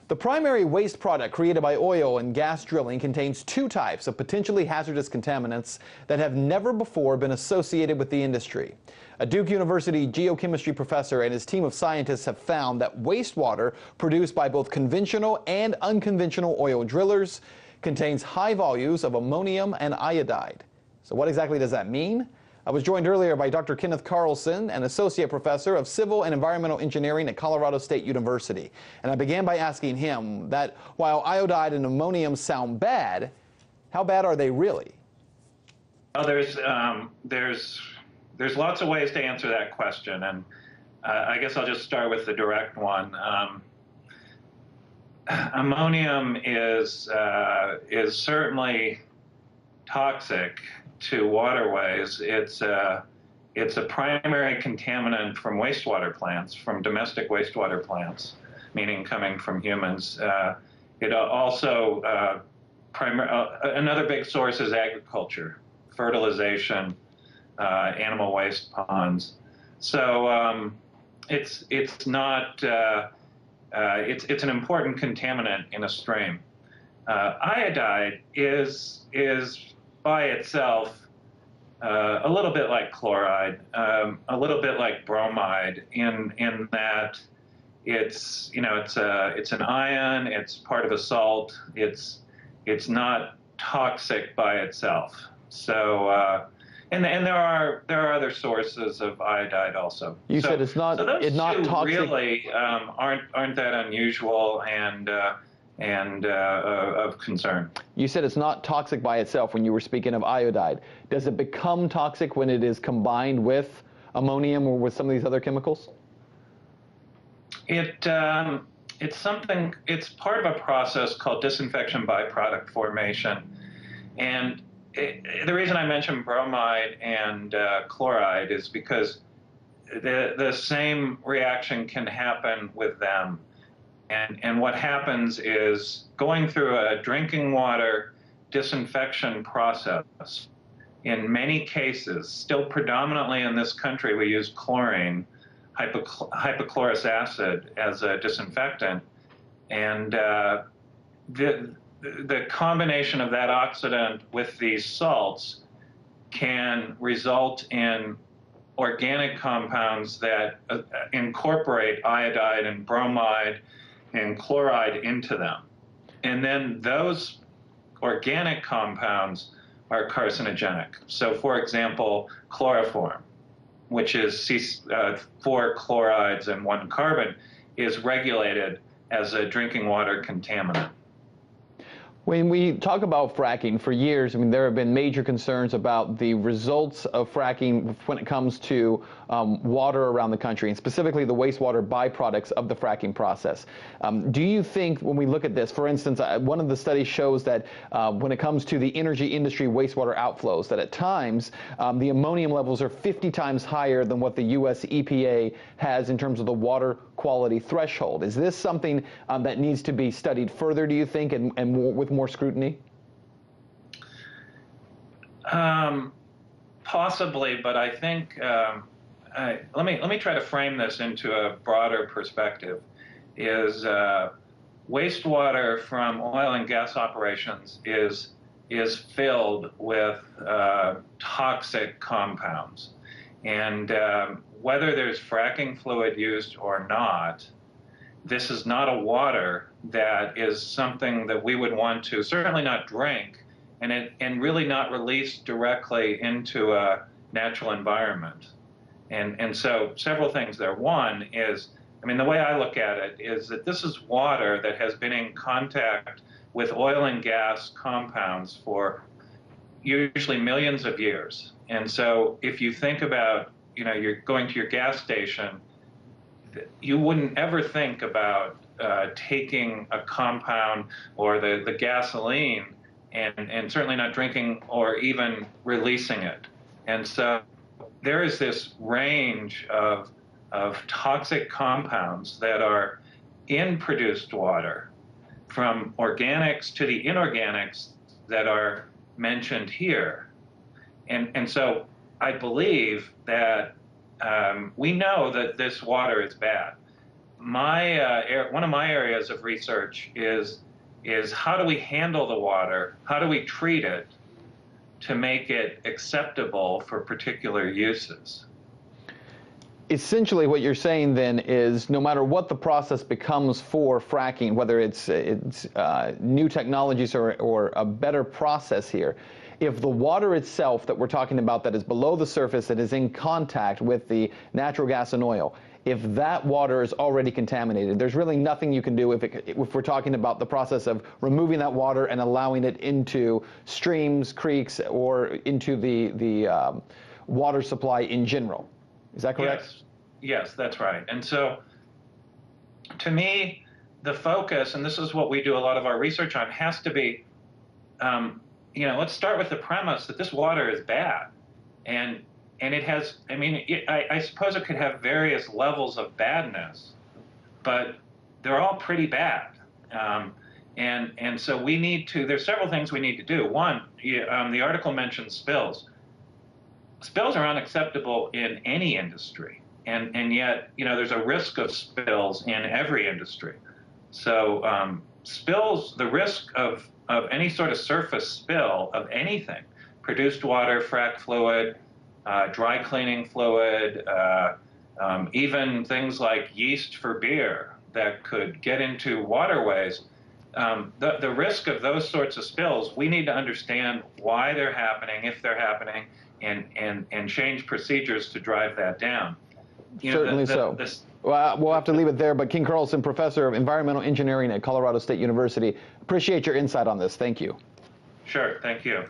The primary waste product created by oil and gas drilling contains two types of potentially hazardous contaminants that have never before been associated with the industry. A Duke University geochemistry professor and his team of scientists have found that wastewater produced by both conventional and unconventional oil drillers contains high volumes of ammonium and iodide. So what exactly does that mean? I was joined earlier by Dr. Kenneth Carlson, an associate professor of civil and environmental engineering at Colorado State University. And I began by asking him that while iodide and ammonium sound bad, how bad are they really? Well, there's lots of ways to answer that question, and I guess I'll just start with the direct one. Ammonium is certainly toxic to waterways. It's a primary contaminant from wastewater plants, from domestic wastewater plants, meaning coming from humans. It also another big source is agriculture, fertilization, animal waste ponds. So it's an important contaminant in a stream. Iodide is by itself a little bit like chloride, a little bit like bromide in that it's an ion, it's part of a salt, it's not toxic by itself. So and there are other sources of iodide also. You said it's not toxic. Really aren't that unusual and of concern. You said it's not toxic by itself when you were speaking of iodide. Does it become toxic when it is combined with ammonium or with some of these other chemicals? It's part of a process called disinfection byproduct formation. And the reason I mentioned bromide and chloride is because the same reaction can happen with them. And what happens is, going through a drinking water disinfection process, in many cases, still predominantly in this country, we use chlorine, hypochlorous acid, as a disinfectant. And the combination of that oxidant with these salts can result in organic compounds that incorporate iodide and bromide and chloride into them. And then those organic compounds are carcinogenic. So, for example, chloroform, which is 4 chlorides and 1 carbon, is regulated as a drinking water contaminant. When we talk about fracking, for years, I mean, there have been major concerns about the results of fracking when it comes to water around the country, and specifically the wastewater byproducts of the fracking process. Do you think, when we look at this, for instance, one of the studies shows that when it comes to the energy industry wastewater outflows, that at times the ammonium levels are 50 times higher than what the U.S. EPA has in terms of the water quality threshold? Is this something that needs to be studied further, do you think, and with more scrutiny? Possibly, but I think let me try to frame this into a broader perspective. Is wastewater from oil and gas operations is filled with toxic compounds, and whether there's fracking fluid used or not, this is not a water that is something that we would want to certainly not drink, and really not release directly into a natural environment. And so several things there. One is, I mean, the way I look at it is that this is water that has been in contact with oil and gas compounds for usually millions of years. And so if you think about, you're going to your gas station, you wouldn't ever think about taking a compound or the gasoline and certainly not drinking or even releasing it. And so there is this range of toxic compounds that are in produced water, from organics to the inorganics that are mentioned here. And so I believe that we know that this water is bad. one of my areas of research is how do we handle the water? How do we treat it to make it acceptable for particular uses? Essentially, what you're saying then is no matter what the process becomes for fracking, whether it's new technologies or a better process here, if the water itself that we're talking about that is below the surface, that is in contact with the natural gas and oil, if that water is already contaminated, there's really nothing you can do if we're talking about the process of removing that water and allowing it into streams, creeks, or into the water supply in general. Is that correct? Yes, yes, that's right. And so, to me, the focus, and this is what we do a lot of our research on, has to be, let's start with the premise that this water is bad, and it has. I mean, I suppose it could have various levels of badness, but they're all pretty bad. And so we need to. There's several things we need to do. One, the article mentions spills. Spills are unacceptable in any industry, and yet there's a risk of spills in every industry. So spills, the risk of any sort of surface spill of anything, produced water, frac fluid, dry cleaning fluid, even things like yeast for beer that could get into waterways. The risk of those sorts of spills, we need to understand why they're happening, if they're happening, and change procedures to drive that down. Certainly so. Well, we'll have to leave it there, but King Carlson, professor of environmental engineering at Colorado State University, appreciate your insight on this. Thank you. Sure, thank you.